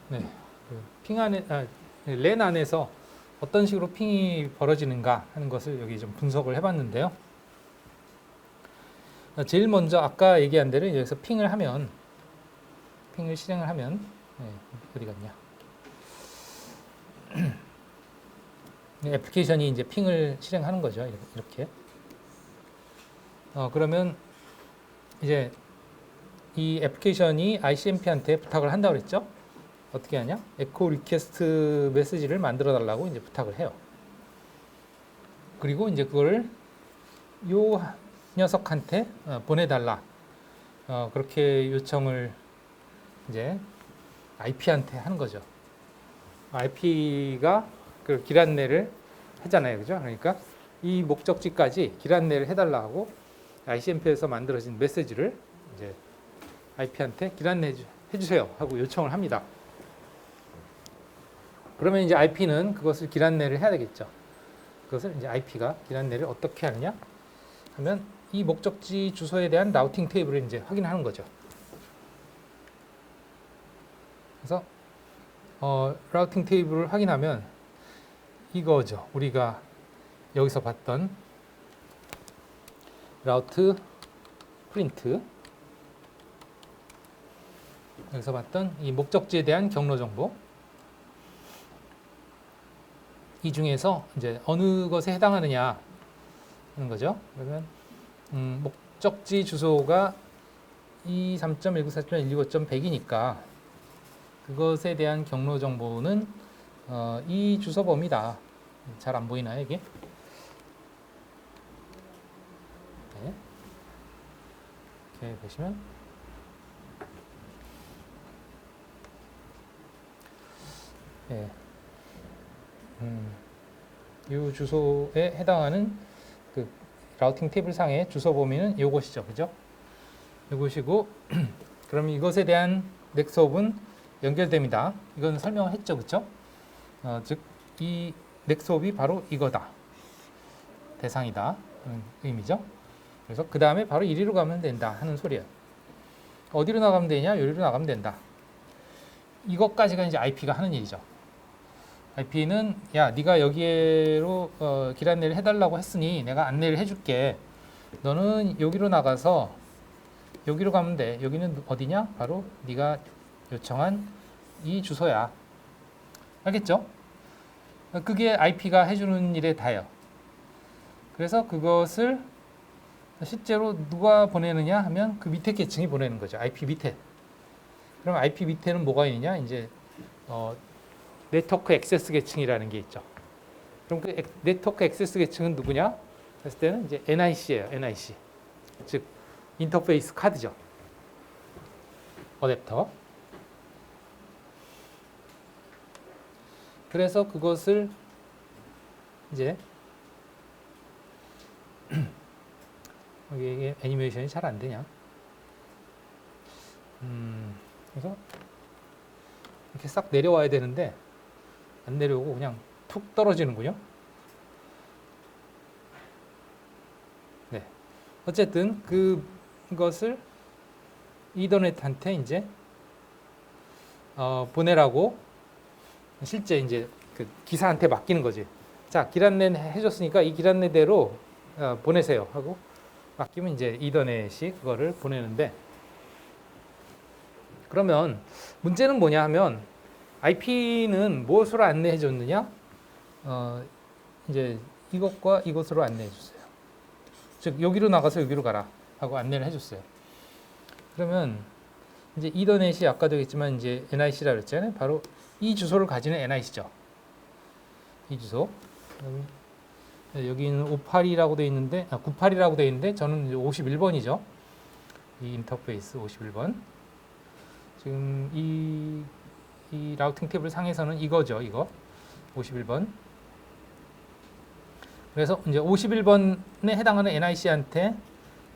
네, 핑 안에 랜 안에서 어떤 식으로 핑이 벌어지는가 하는 것을 여기 좀 분석을 해봤는데요. 제일 먼저 아까 얘기한 대로 여기서 핑을 실행을 하면 어디 갔냐? 애플리케이션이 이제 핑을 실행하는 거죠. 이렇게. 그러면 이제 이 애플리케이션이 ICMP한테 부탁을 한다고 그랬죠? 어떻게 하냐? 에코 리퀘스트 메시지를 만들어 달라고 이제 부탁을 해요. 그리고 이제 그거를 요 녀석한테 보내달라. 그렇게 요청을 이제 IP한테 하는 거죠. IP가 그 길 안내를 하잖아요. 그죠? 그러니까 이 목적지까지 길 안내를 해달라 하고 ICMP에서 만들어진 메시지를 이제 IP한테 길 안내 해주세요 하고 요청을 합니다. 그러면 이제 IP는 그것을 길 안내를 해야 되겠죠. 그것을 이제 IP가 길 안내를 어떻게 하느냐 하면 이 목적지 주소에 대한 라우팅 테이블을 이제 확인하는 거죠. 그래서 라우팅 테이블을 확인하면 이거죠. 우리가 여기서 봤던 라우트 프린트, 여기서 봤던 이 목적지에 대한 경로 정보, 이 중에서 이제 어느 것에 해당하느냐 하는 거죠. 그러면 목적지 주소가 23.194.125.100이니까 그것에 대한 경로 정보는 이 주소범위다. 잘 안 보이나요, 이게? 네. 이렇게 보시면 네. 이 주소에 해당하는 그 라우팅 테이블 상의 주소 범위는 이것이죠, 그죠? 이것이고, 그럼 이것에 대한 넥스홉은 연결됩니다. 이건 설명을 했죠, 그죠? 즉, 이 넥스홉이 바로 이거다, 대상이다 하는 의미죠. 그래서 그 다음에 바로 이리로 가면 된다 하는 소리예요. 어디로 나가면 되냐? 여기로 나가면 된다. 이것까지가 이제 IP가 하는 일이죠. IP는 야, 네가 여기로 길 안내를 해달라고 했으니 내가 안내를 해줄게. 너는 여기로 나가서 여기로 가면 돼. 여기는 어디냐? 바로 네가 요청한 이 주소야. 알겠죠? 그게 IP가 해주는 일에 다예요. 그래서 그것을 실제로 누가 보내느냐 하면 그 밑에 계층이 보내는 거죠. IP 밑에. 그럼 IP 밑에는 뭐가 있느냐? 이제 네트워크 액세스 계층이라는 게 있죠. 그럼 그 네트워크 액세스 계층은 누구냐? 했을 때는 이제 NIC예요. NIC. 즉 인터페이스 카드죠. 어댑터. 그래서 그것을 이제 여기 애니메이션이 잘 안 되냐? 그래서 이렇게 싹 내려와야 되는데 안 내려오고 그냥 툭 떨어지는군요. 네. 어쨌든 그것을 이더넷한테 이제 보내라고 실제 이제 그 기사한테 맡기는 거지. 자, 길 안내 해줬으니까 이 길 안내대로 보내세요 하고 맡기면 이제 이더넷이 그거를 보내는데, 그러면 문제는 뭐냐 하면 IP는 무엇으로 안내해 줬느냐? 이제 이것과 이것으로 안내해 줬어요. 즉 여기로 나가서 여기로 가라 하고 안내를 해줬어요. 그러면 이제 이더넷이 아까도 얘기했지만 이제 NIC라 그랬잖아요. 바로 이 주소를 가지는 NIC죠. 이 주소. 여기는 58이라고 되어 있는데 98이라고 되어 있는데 저는 51번이죠. 이 인터페이스 51번. 지금 이 라우팅 테이블 상에서는 이거죠. 이거 51번. 그래서 이제 51번에 해당하는 NIC한테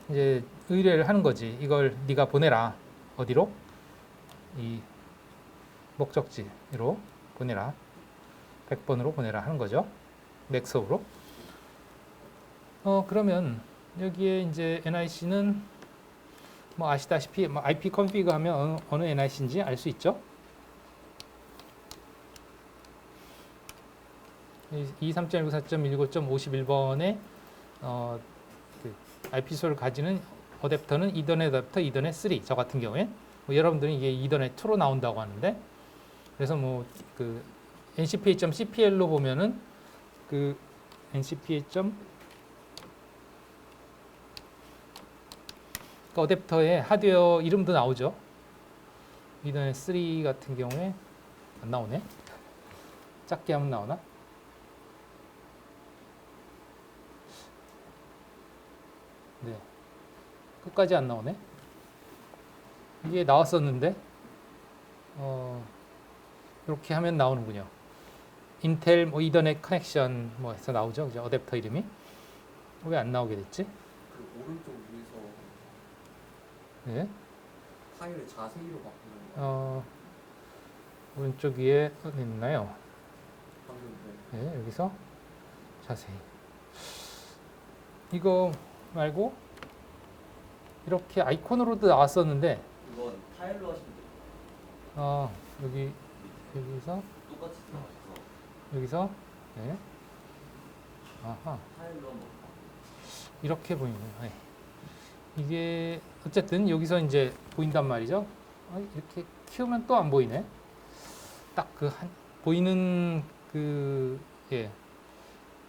이제 의뢰를 하는 거지. 이걸 네가 보내라. 어디로? 이 목적지로 보내라. 100번으로 보내라 하는 거죠. 넥스홉으로. 그러면 여기에 이제 NIC는 뭐 아시다시피 IP 컨피그 하면 어느 NIC인지 알 수 있죠? 23.194.195.51번에 그 IP 주소를 가지는 어댑터는 이더넷 어댑터, 이더넷 3. 저 같은 경우에 뭐 여러분들은 이게 이더넷 2로 나온다고 하는데, 그래서 뭐 그 ncpa.cpl로 보면은 그 ncpa. 그 어댑터의 하드웨어 이름도 나오죠. 이더넷 3 같은 경우에 안 나오네. 작게 하면 나오나? 네, 끝까지 안 나오네. 이게 나왔었는데 이렇게 하면 나오는군요. 인텔 뭐 이더넷 커넥션 뭐 해서 나오죠. 그죠? 어댑터 이름이. 왜 안 나오게 됐지? 그 오른쪽 위에서 네. 파일을 자세히로 바꾸는 거 오른쪽 위에 어디 있나요? 방금 네, 여기서 자세히. 이거 말고 이렇게 아이콘으로도 나왔었는데, 이건 타일로 하시면 돼요. 여기서 똑같이 들어가셔서 여기서 네. 아하. 타일로 한번 이렇게 보이네요. 네. 이게 어쨌든 여기서 이제 보인단 말이죠. 이렇게 키우면 또 안 보이네. 딱 보이는 그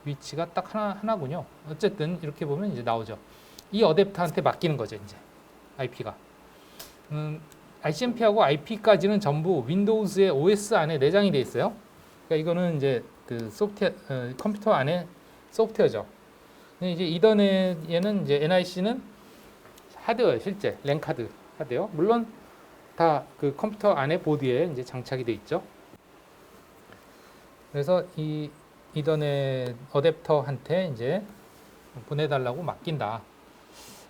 위치가 딱 하나군요. 어쨌든 이렇게 보면 이제 나오죠. 이 어댑터한테 맡기는 거죠, 이제 IP가. ICMP하고 IP까지는 전부 윈도우즈의 OS 안에 내장이 되어 있어요. 그러니까 이거는 이제 그 소프트웨어, 컴퓨터 안에 소프트웨어죠. 근데 이제 이더넷에는 이제 NIC는 하드웨어, 실제 랜 카드 하드웨어. 물론 다 그 컴퓨터 안에 보드에 이제 장착이 되어 있죠. 그래서 이 이더넷 어댑터한테 이제 보내달라고 맡긴다.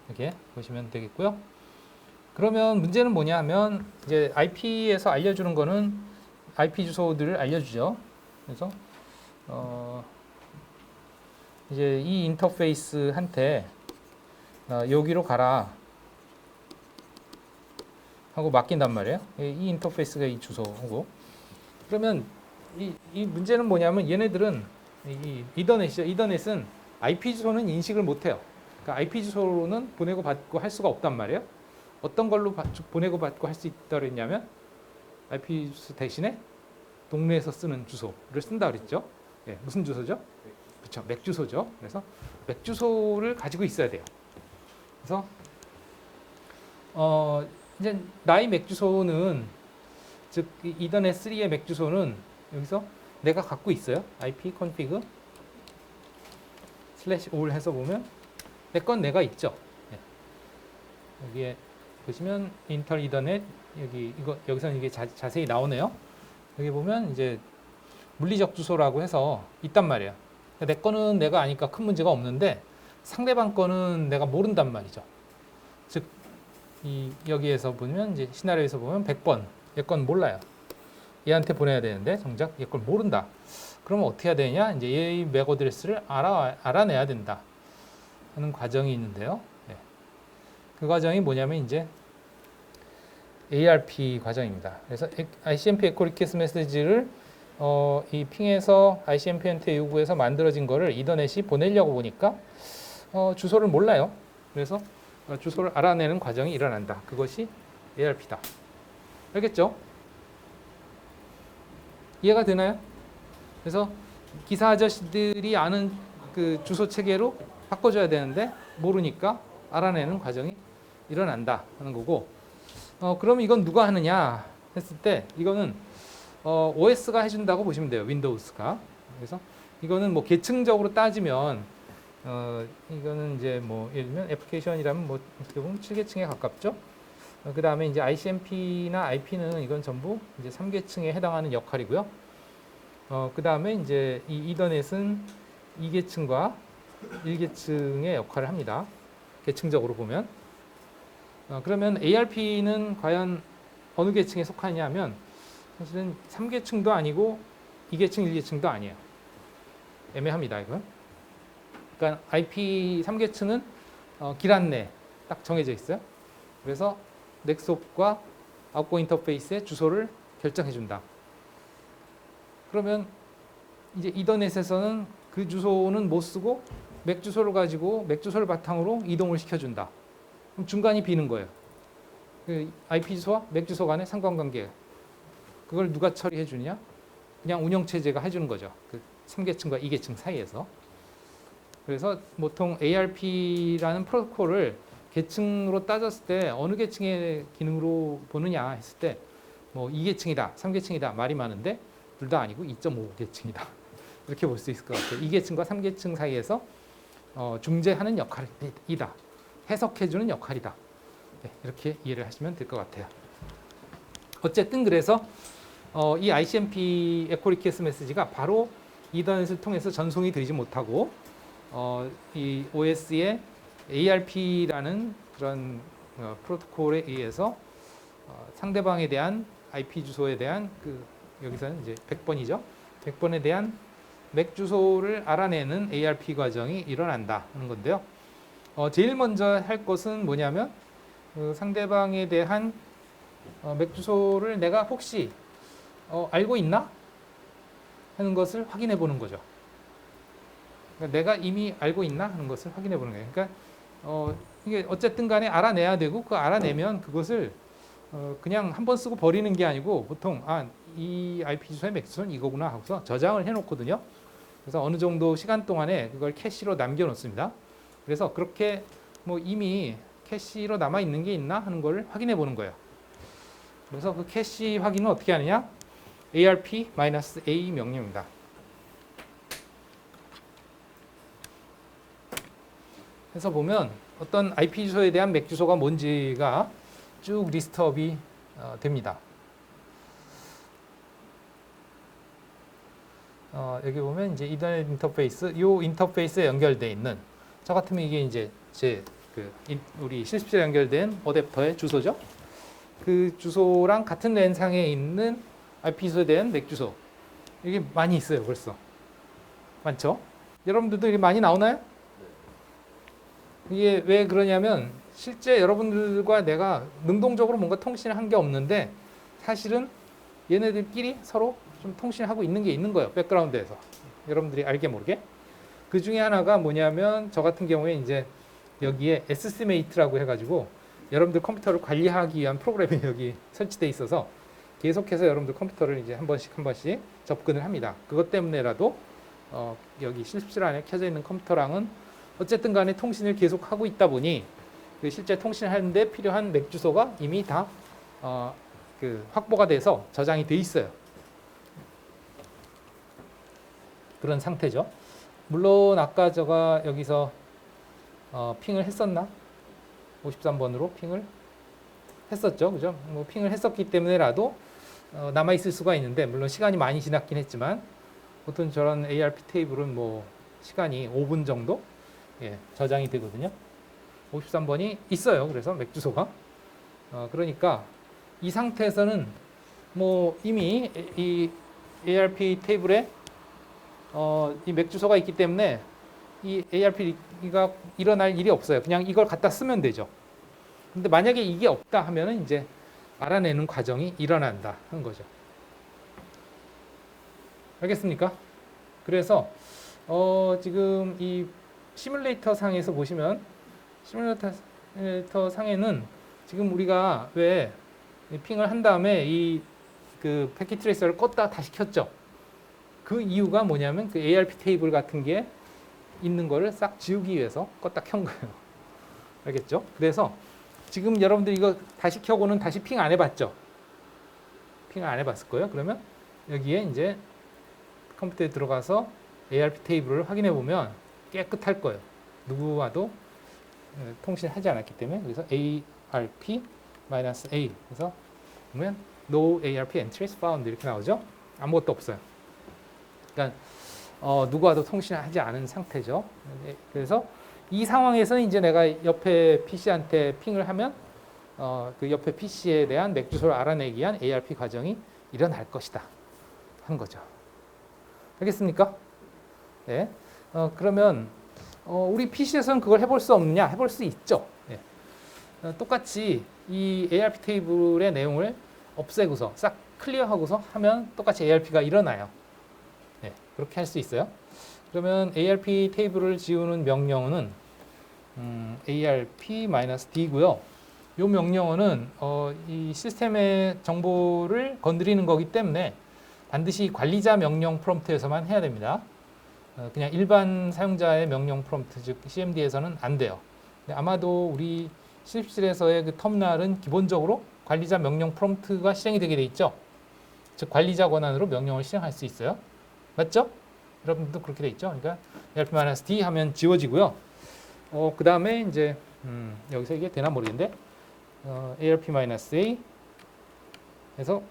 이렇게 보시면 되겠고요. 그러면 문제는 뭐냐 하면 이제 IP에서 알려주는 거는 IP 주소들을 알려주죠. 그래서 이제 이 인터페이스한테 여기로 가라 하고 맡긴단 말이에요. 이 인터페이스가 이 주소고. 그러면 이 문제는 뭐냐면 얘네들은 이 이더넷이죠. 이더넷은 IP 주소는 인식을 못해요. 그러니까 IP 주소로는 보내고 받고 할 수가 없단 말이에요. 어떤 걸로 보내고 받고 할 수 있다 그랬냐면 IP 주소 대신에 동네에서 쓰는 주소를 쓴다 그랬죠. 예, 무슨 주소죠? 그렇죠. 맥 주소죠. 그래서 맥 주소를 가지고 있어야 돼요. 그래서 이제 나의 맥 주소는 즉 이더넷 3의 맥 주소는 여기서 내가 갖고 있어요. IP config /all 해서 보면 내 건 내가 있죠. 예. 여기에 보시면 인터 이더넷 여기서는 이게 자세히 나오네요. 여기 보면 이제 물리적 주소라고 해서 있단 말이에요. 내 거는 내가 아니까 큰 문제가 없는데 상대방 거는 내가 모른단 말이죠. 즉 여기에서 보면 이제 시나리오에서 보면 100번 얘 건 몰라요. 얘한테 보내야 되는데 정작 얘 걸 모른다. 그러면 어떻게 해야 되냐? 이제 얘의 맥 어드레스를 알아내야 된다 하는 과정이 있는데요. 네. 그 과정이 뭐냐면 이제 ARP 과정입니다. 그래서 ICMP 에코 리퀘스트 메시지를 이 핑에서 ICMP한테 요구해서 만들어진 거를 이더넷이 보내려고 보니까 주소를 몰라요. 그래서 주소를 알아내는 과정이 일어난다. 그것이 ARP다. 알겠죠? 이해가 되나요? 그래서 기사 아저씨들이 아는 그 주소 체계로 바꿔줘야 되는데 모르니까 알아내는 과정이 일어난다 하는 거고, 그럼 이건 누가 하느냐 했을 때 이거는 OS가 해준다고 보시면 돼요. 윈도우스가. 그래서 이거는 뭐 계층적으로 따지면 이거는 이제 뭐 예를 들면 애플리케이션이라면 뭐 어떻게 보면 7계층에 가깝죠. 그 다음에 이제 ICMP나 IP는 이건 전부 이제 3계층에 해당하는 역할이고요. 그 다음에 이제 이 이더넷은 2계층과 1계층의 역할을 합니다. 계층적으로 보면. 그러면 ARP는 과연 어느 계층에 속하냐 하면 사실은 3계층도 아니고 2계층, 1계층도 아니에요. 애매합니다, 이건. 그러니까 IP 3계층은 길 안내 딱 정해져 있어요. 그래서 넥스홉과 아웃고 인터페이스의 주소를 결정해 준다. 그러면 이제 이더넷에서는 그 주소는 못 쓰고 맥 주소를 가지고 맥 주소를 바탕으로 이동을 시켜준다. 그럼 중간이 비는 거예요. 그 IP 주소와 맥 주소 간의 상관관계. 그걸 누가 처리해 주느냐? 그냥 운영체제가 해주는 거죠. 그 3계층과 2계층 사이에서. 그래서 보통 ARP라는 프로토콜을 계층으로 따졌을 때 어느 계층의 기능으로 보느냐 했을 때 뭐 2계층이다, 3계층이다 말이 많은데 둘 다 아니고 2.5계층이다. 이렇게 볼 수 있을 것 같아요. 2계층과 3계층 사이에서 중재하는 역할이다. 해석해주는 역할이다. 네, 이렇게 이해를 하시면 될 것 같아요. 어쨌든 그래서 이 ICMP 에코 리퀘스트 메시지가 바로 이더넷을 통해서 전송이 되지 못하고 이 OS의 ARP라는 그런 프로토콜에 의해서 상대방에 대한 IP 주소에 대한 여기서는 이제 100번이죠. 100번에 대한 맥 주소를 알아내는 ARP 과정이 일어난다 하는 건데요. 제일 먼저 할 것은 뭐냐면 상대방에 대한 맥 주소를 내가 혹시 알고 있나 하는 것을 확인해 보는 거죠. 그러니까 내가 이미 알고 있나 하는 것을 확인해 보는 거예요. 그러니까 이게 어쨌든 간에 알아내야 되고 그 알아내면 그것을 그냥 한 번 쓰고 버리는 게 아니고 보통 이 IP 주소의 맥 주소는 이거구나 하고서 저장을 해 놓거든요. 그래서 어느 정도 시간 동안에 그걸 캐시로 남겨 놓습니다. 그래서 그렇게 뭐 이미 캐시로 남아 있는 게 있나 하는 걸 확인해 보는 거예요. 그래서 그 캐시 확인은 어떻게 하느냐? ARP-A 명령입니다. 해서 보면 어떤 IP 주소에 대한 맥 주소가 뭔지가 쭉 리스트업이 됩니다. 여기 보면 이제 이더넷 인터페이스, 이 인터페이스에 연결되어 있는 저 같으면 이게 이제 우리 실습실에 연결된 어댑터의 주소죠. 그 주소랑 같은 랜상에 있는 IP 주소에 대한 맥 주소. 이게 많이 있어요, 벌써. 많죠? 여러분들도 이게 많이 나오나요? 이게 왜 그러냐면 실제 여러분들과 내가 능동적으로 뭔가 통신을 한 게 없는데 사실은 얘네들끼리 서로 좀 통신을 하고 있는 게 있는 거예요. 백그라운드에서. 여러분들이 알게 모르게. 그 중에 하나가 뭐냐면 저 같은 경우에 이제 여기에 SCMate라고 해가지고 여러분들 컴퓨터를 관리하기 위한 프로그램이 여기 설치되어 있어서 계속해서 여러분들 컴퓨터를 이제 한 번씩 접근을 합니다. 그것 때문에라도 여기 실습실 안에 켜져 있는 컴퓨터랑은 어쨌든 간에 통신을 계속 하고 있다 보니 그 실제 통신하는데 필요한 맥 주소가 이미 다 확보가 돼서 저장이 돼 있어요. 그런 상태죠. 물론 아까 제가 여기서 핑을 했었나? 53번으로 핑을 했었죠. 그죠? 뭐 핑을 했었기 때문에라도 남아 있을 수가 있는데 물론 시간이 많이 지났긴 했지만 보통 저런 ARP 테이블은 뭐 시간이 5분 정도 저장이 되거든요. 53번이 있어요. 그래서 맥 주소가 그러니까 이 상태에서는 뭐 이미 이 ARP 테이블에 이 맥 주소가 있기 때문에 이 ARP가 일어날 일이 없어요. 그냥 이걸 갖다 쓰면 되죠. 근데 만약에 이게 없다 하면은 이제 알아내는 과정이 일어난다 하는 거죠. 알겠습니까? 그래서 지금 이 시뮬레이터 상에서 보시면 시뮬레이터 상에는 지금 우리가 왜 핑을 한 다음에 그 패킷 트레이서를 껐다 다시 켰죠. 그 이유가 뭐냐면 그 ARP 테이블 같은 게 있는 거를 싹 지우기 위해서 껐다 켠 거예요. 알겠죠? 그래서 지금 여러분들 이거 다시 켜고는 다시 핑 안 해봤죠? 핑을 안 해봤을 거예요. 그러면 여기에 이제 컴퓨터에 들어가서 ARP 테이블을 확인해 보면 깨끗할 거예요. 누구와도 통신하지 않았기 때문에. 그래서 ARP-A 그래서 보면 No ARP entries found 이렇게 나오죠. 아무것도 없어요. 그러니까 누구와도 통신하지 않은 상태죠. 그래서 이 상황에서는 이제 내가 옆에 PC한테 핑을 하면 그 옆에 PC에 대한 맥 주소를 알아내기 위한 ARP 과정이 일어날 것이다 하는 거죠. 알겠습니까? 네. 그러면 우리 PC에서는 그걸 해볼 수 없느냐? 해볼 수 있죠. 네. 똑같이 이 ARP 테이블의 내용을 없애고서 싹 클리어하고서 하면 똑같이 ARP가 일어나요. 네. 그렇게 할 수 있어요. 그러면 ARP 테이블을 지우는 명령어는 ARP-D고요. 이 명령어는 이 시스템의 정보를 건드리는 거기 때문에 반드시 관리자 명령 프롬프트에서만 해야 됩니다. 그냥 일반 사용자의 명령 프롬프트, 즉 CMD에서는 안 돼요. 근데 아마도 우리 실습실에서의 그 터미널은 기본적으로 관리자 명령 프롬프트가 실행이 되게 돼 있죠. 즉 관리자 권한으로 명령을 실행할 수 있어요. 맞죠? 여러분도 그렇게 돼 있죠. 그러니까 ARP-D 하면 지워지고요. 그 다음에 이제 여기서 이게 되나 모르겠는데 ARP-A 해서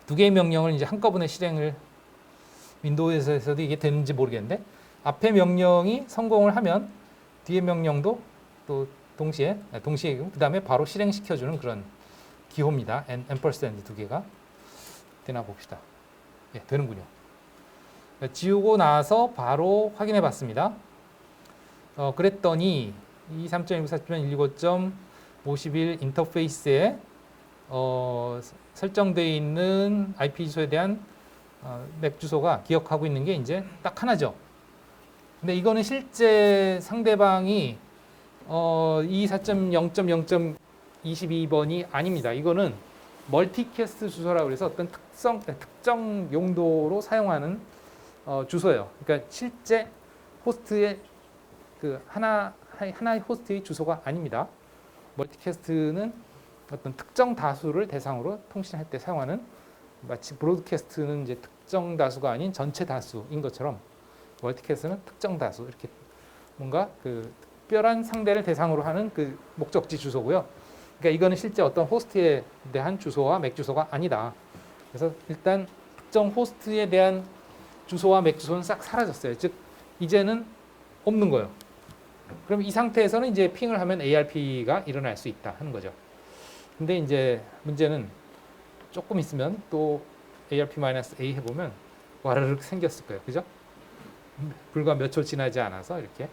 두 개의 명령을 이제 한꺼번에 실행을 윈도우에서도 이게 되는지 모르겠는데 앞에 명령이 성공을 하면 뒤에 명령도 또 동시에 그 다음에 바로 실행시켜주는 그런 기호입니다. 앰퍼센드 두 개가 되나 봅시다. 예, 되는군요. 지우고 나서 바로 확인해 봤습니다. 그랬더니 23.194.165.51 인터페이스에 설정되어 있는 IP 주소에 대한 맥 주소가 기억하고 있는 게 이제 딱 하나죠. 근데 이거는 실제 상대방이 24.0.0.22번이 아닙니다. 이거는 멀티캐스트 주소라고 해서 어떤 특정 용도로 사용하는 주소예요. 그러니까 실제 호스트의 그 하나의 호스트의 주소가 아닙니다. 멀티캐스트는 어떤 특정 다수를 대상으로 통신할 때 사용하는, 마치 브로드캐스트는 이제 특정 다수가 아닌 전체 다수인 것처럼 멀티캐스트는 특정 다수, 이렇게 뭔가 그 특별한 상대를 대상으로 하는 그 목적지 주소고요. 그러니까 이거는 실제 어떤 호스트에 대한 주소와 맥 주소가 아니다. 그래서 일단 특정 호스트에 대한 주소와 맥 주소는 싹 사라졌어요. 즉 이제는 없는 거예요. 그럼 이 상태에서는 이제 핑을 하면 ARP가 일어날 수 있다 하는 거죠. 근데 이제 문제는 조금 있으면 또 ARP-A 해보면 와르륵 생겼을 거예요. 그죠? 불과 몇 초 지나지 않아서 이렇게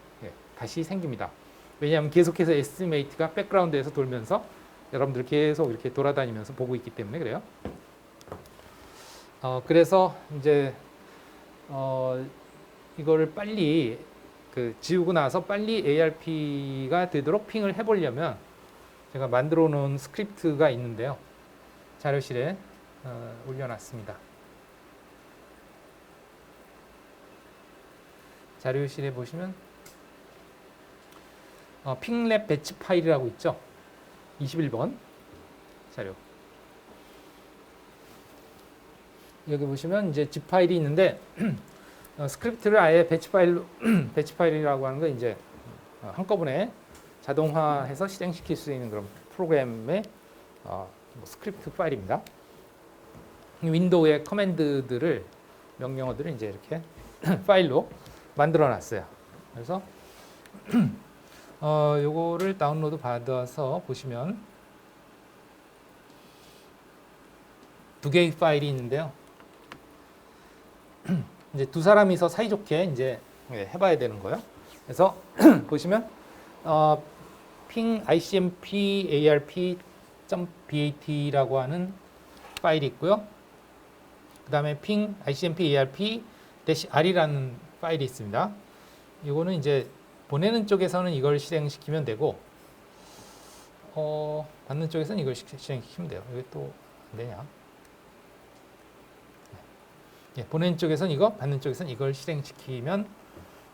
다시 생깁니다. 왜냐하면 계속해서 에스티메이트가 백그라운드에서 돌면서 여러분들 계속 이렇게 돌아다니면서 보고 있기 때문에 그래요. 그래서 이제 이거를 빨리 지우고 나서 빨리 ARP가 되도록 핑을 해보려면 제가 만들어 놓은 스크립트가 있는데요. 자료실에 올려놨습니다. 자료실에 보시면 핑랩 배치 파일이라고 있죠. 21번 자료. 여기 보시면 이제 zip 파일이 있는데 스크립트를 아예 배치 파일로 배치 파일이라고 하는 건 이제 한꺼번에 자동화해서 실행시킬 수 있는 그런 프로그램의 스크립트 파일입니다. 윈도우의 커맨드들을 명령어들을 이제 이렇게 파일로 만들어 놨어요. 그래서 요거를 다운로드 받아서 보시면 두 개의 파일이 있는데요. 이제 두 사람이서 사이좋게 이제 해봐야 되는 거예요. 그래서 보시면 ping icmp arp.bat라고 하는 파일이 있고요. 그 다음에 ping icmp arp-r이라는 파일이 있습니다. 이거는 이제 보내는 쪽에서는 이걸 실행시키면 되고 받는 쪽에서는 이걸 실행시키면 돼요. 이게 또 안 되냐? 예, 보내는 쪽에서는 이거, 받는 쪽에서는 이걸 실행시키면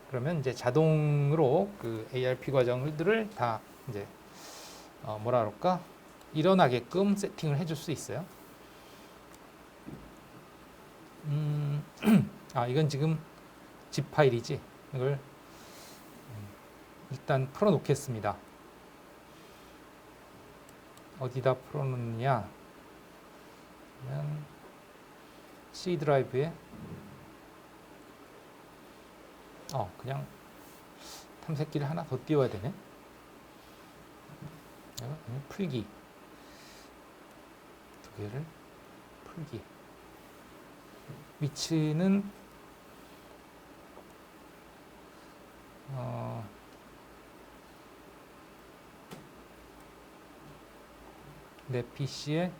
그러면 이제 자동으로 그 ARP 과정들을 다 이제 뭐라 그럴까? 일어나게끔 세팅을 해줄 수 있어요. 이건 지금 zip 파일이지. 이걸 일단 풀어놓겠습니다. 어디다 풀어놓느냐? 그러면 C 드라이브에 그냥 탐색기를 하나 더 띄워야 되네. 풀기 두 개를 풀기. 위치는 내 PC의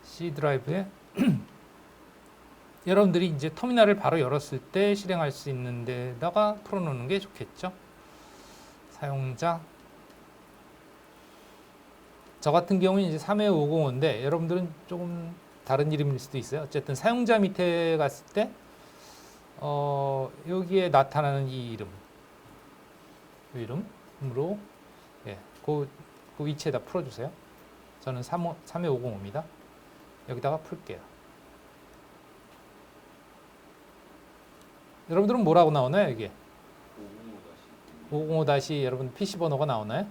C 드라이브에 여러분들이 이제 터미널을 바로 열었을 때 실행할 수 있는 데다가 풀어놓는 게 좋겠죠. 사용자. 저 같은 경우는 이제 32505인데 여러분들은 조금 다른 이름일 수도 있어요. 어쨌든 사용자 밑에 갔을 때 여기에 나타나는 이 이름으로 예, 그 위치에다 풀어주세요. 저는 32505입니다. 여기다가 풀게요. 여러분들은 뭐라고 나오나요? 이게 505 다시 여러분 PC 번호가 나오나요?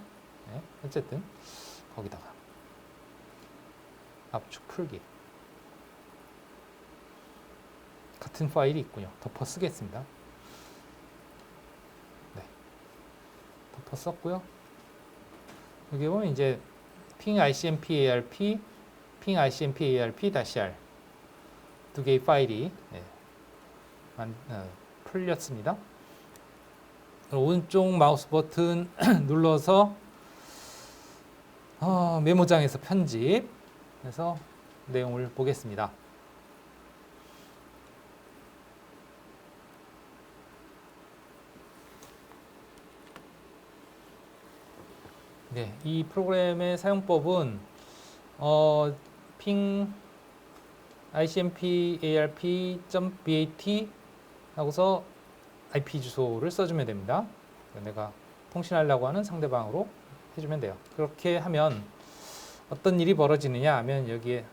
네, 어쨌든 거기다가 압축 풀기 같은 파일이 있군요. 덮어 쓰겠습니다. 네, 덮어 썼고요. 여기 보면 이제 ping ICMP ARP, ping ICMP ARP -r 두 개의 파일이 풀렸습니다. 오른쪽 마우스 버튼 눌러서 메모장에서 편집해서 내용을 보겠습니다. 네, 이 프로그램의 사용법은 ping ICMP ARP.bat 하고서 IP 주소를 써주면 됩니다. 내가 통신하려고 하는 상대방으로 해주면 돼요. 그렇게 하면 어떤 일이 벌어지느냐 하면 여기에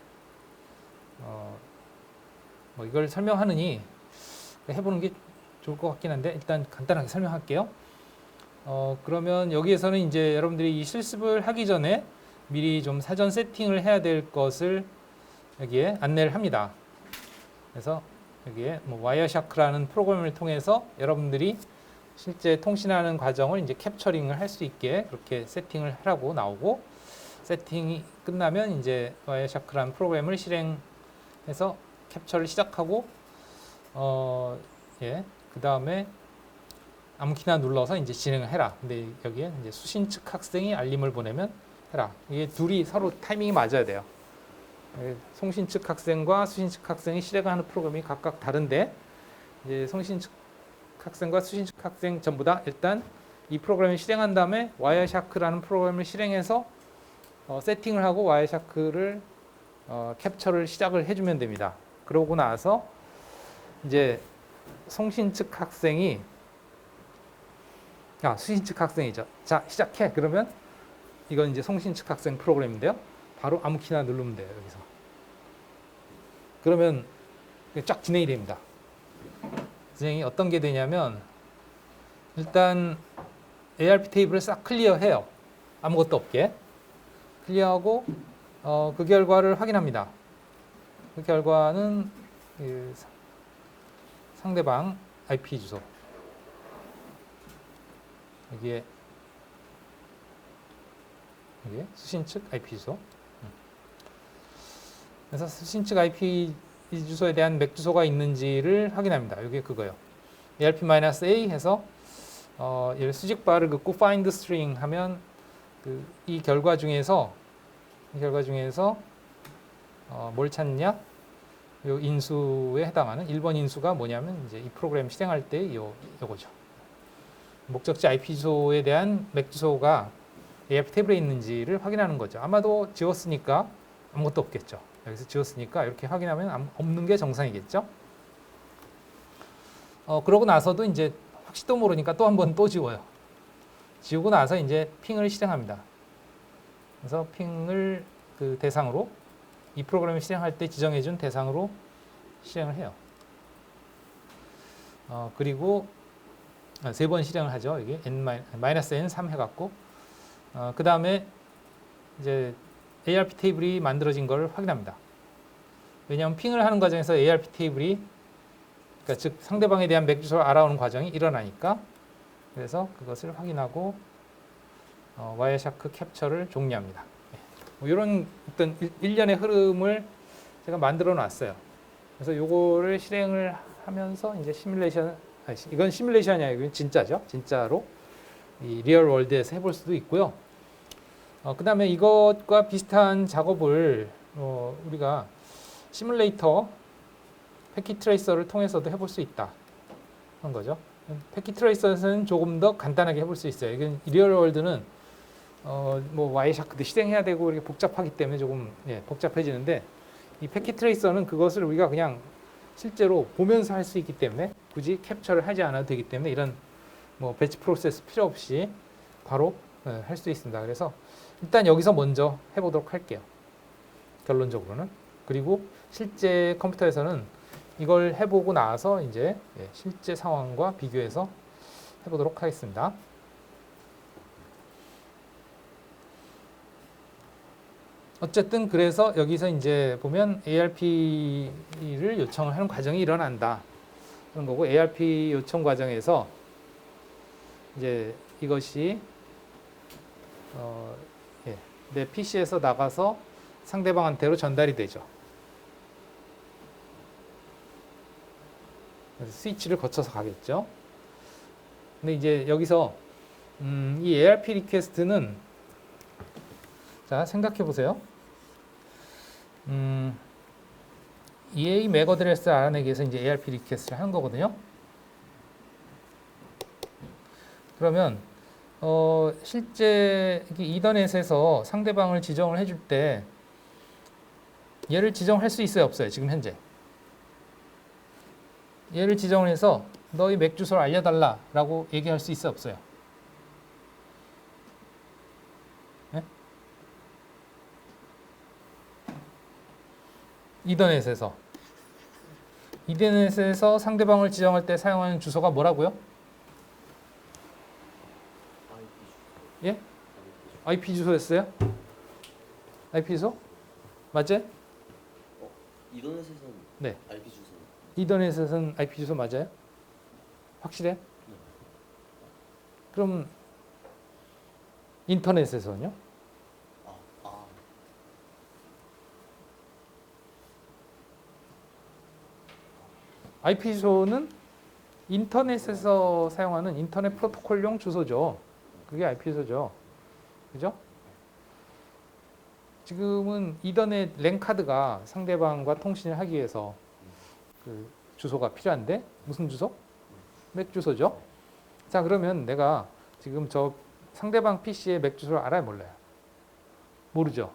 뭐 이걸 설명하느니 해보는 게 좋을 것 같긴 한데 일단 간단하게 설명할게요. 그러면 여기에서는 이제 여러분들이 이 실습을 하기 전에 미리 좀 사전 세팅을 해야 될 것을 여기에 안내를 합니다. 그래서 여기에 뭐 와이어샤크라는 프로그램을 통해서 여러분들이 실제 통신하는 과정을 이제 캡처링을 할 수 있게 그렇게 세팅을 하라고 나오고, 세팅이 끝나면 이제 와이어샤크라는 프로그램을 실행해서 캡처를 시작하고 그 다음에 아무 키나 눌러서 이제 진행을 해라. 근데 여기에 이제 수신 측 학생이 알림을 보내면 해라. 이게 둘이 서로 타이밍이 맞아야 돼요. 송신 측 학생과 수신 측 학생이 실행하는 프로그램이 각각 다른데, 이제 송신 측 학생과 수신 측 학생 전부 다 일단 이 프로그램을 실행한 다음에 와이어샤크라는 프로그램을 실행해서 세팅을 하고 와이어샤크를 캡처를 시작을 해주면 됩니다. 그러고 나서 이제 송신 측 학생이 수신 측 학생이죠. 자, 시작해. 그러면 이건 이제 송신 측 학생 프로그램인데요. 바로 아무 키나 누르면 돼요. 여기서. 그러면 쫙 진행이 됩니다. 진행이 어떤 게 되냐면 일단 ARP 테이블을 싹 클리어해요. 아무것도 없게. 클리어하고 그 결과를 확인합니다. 그 결과는 상대방 IP 주소. 여기에 수신 측 IP 주소. 그래서 수신 측 IP 주소에 대한 맥 주소가 있는지를 확인합니다. 이게 그거예요. ARP-A 해서 수직 바를 긋고 find string 하면 이 결과 중에서 뭘 찾느냐? 요 인수에 해당하는 1번 인수가 뭐냐면 이제 이 프로그램 실행할 때 요거죠. 목적지 IP 주소에 대한 맥 주소가 ARP 테이블에 있는지를 확인하는 거죠. 아마도 지웠으니까 아무것도 없겠죠. 여기서 지웠으니까 이렇게 확인하면 없는 게 정상이겠죠. 그러고 나서도 이제 혹시도 모르니까 또 한 번 또 지워요. 지우고 나서 이제 핑을 실행합니다. 그래서 핑을 그 대상으로 이 프로그램을 실행할 때 지정해준 대상으로 실행을 해요. 그리고 3번 실행을 하죠. 이게 -n3 해갖고 그 다음에 이제 ARP 테이블이 만들어진 걸 확인합니다. 왜냐하면 핑을 하는 과정에서 ARP 테이블이 그러니까 즉 상대방에 대한 맥 주소를 알아오는 과정이 일어나니까, 그래서 그것을 확인하고 와이어샤크 캡처를 종료합니다. 뭐 이런 어떤 일련의 흐름을 제가 만들어 놨어요. 그래서 요거를 실행을 하면서 이제 시뮬레이션, 이건 시뮬레이션이 아니고 이건 진짜죠. 진짜로 이 리얼 월드에서 해볼 수도 있고요. 그 다음에 이것과 비슷한 작업을 우리가 시뮬레이터 패킷 트레이서를 통해서도 해볼 수 있다 하는 거죠. 패킷 트레이서는 조금 더 간단하게 해볼 수 있어요. 이건 리얼 월드는 뭐 와이샤크도 실행해야 되고 이렇게 복잡하기 때문에 조금 복잡해지는데 이 패킷 트레이서는 그것을 우리가 그냥 실제로 보면서 할 수 있기 때문에 굳이 캡처를 하지 않아도 되기 때문에 이런 뭐 배치 프로세스 필요 없이 바로 할 수 있습니다. 그래서 일단 여기서 먼저 해보도록 할게요. 결론적으로는. 그리고 실제 컴퓨터에서는 이걸 해보고 나서 이제 실제 상황과 비교해서 해보도록 하겠습니다. 어쨌든 그래서 여기서 이제 보면 ARP를 요청을 하는 과정이 일어난다. 그런 거고 ARP 요청 과정에서 이제 이것이 내 PC에서 나가서 상대방한테로 전달이 되죠. 그래서 스위치를 거쳐서 가겠죠. 근데 이제 여기서 이 ARP 리퀘스트는 자 생각해 보세요. EA 맥 어드레스를 알아내기 위해서 이제 ARP 리퀘스트를 하는 거거든요. 그러면 실제 이더넷에서 상대방을 지정을 해줄 때 얘를 지정할 수 있어요, 없어요? 지금 현재 얘를 지정을 해서 너의 맥 주소를 알려달라라고 얘기할 수 있어요, 없어요? 네? 이더넷에서 상대방을 지정할 때 사용하는 주소가 뭐라고요? 예? IP 주소였어요? IP 주소? 맞아요? 이더넷에서는 네. IP 주소. 이더넷에서는 IP 주소 맞아요? 확실해? 그럼 인터넷에서는요? 아. IP 주소는 인터넷에서 사용하는 인터넷 프로토콜용 주소죠. 그게 IP 주소죠. 그죠? 지금은 이더넷 랜 카드가 상대방과 통신을 하기 위해서 그 주소가 필요한데 무슨 주소? 맥 주소죠. 자, 그러면 내가 지금 저 상대방 PC의 맥 주소를 알아요, 몰라요? 모르죠.